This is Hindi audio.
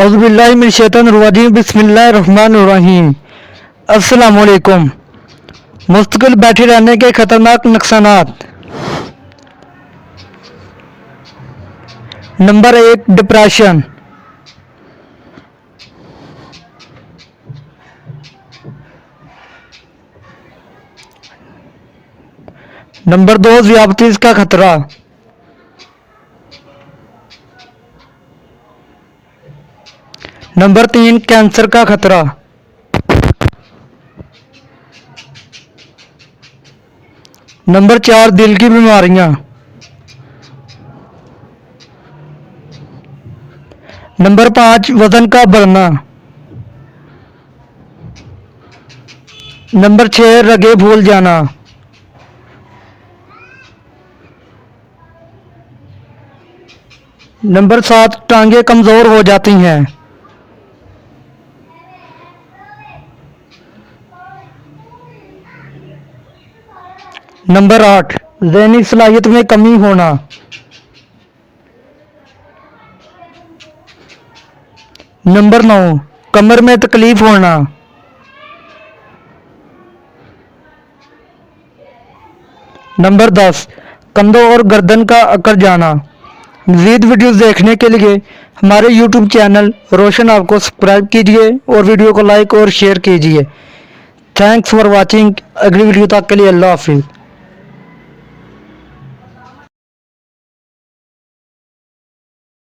औज़ुबिल्लाहिमिनश्शैतानिर्रजीम बिस्मिल्लाहिर्रहमानिर्रहीम। अस्सलाम वालेकुम। मुस्तकिल बैठे रहने के ख़तरनाक नुकसानात। Number 1, depression. नंबर 2, ज़ियादतीज़ का खतरा। नंबर 3, कैंसर का खतरा। नंबर 4, दिल की बीमारियां। नंबर 5, वजन का बढ़ना। नंबर 6, रगे भूल जाना। नंबर 7, टांगें कमज़ोर हो जाती हैं। नंबर 8, ज़हनी सलाहियत में कमी होना। नंबर 9, कमर में तकलीफ होना। नंबर 10, कंधों और गर्दन का अकड़ जाना। मज़ीद वीडियोज़ देखने के लिए हमारे YouTube चैनल रोशन आप को सब्सक्राइब कीजिए और वीडियो को लाइक और शेयर कीजिए। Thanks for watching. अगली वीडियो तक के लिए अल्लाह हाफिज़।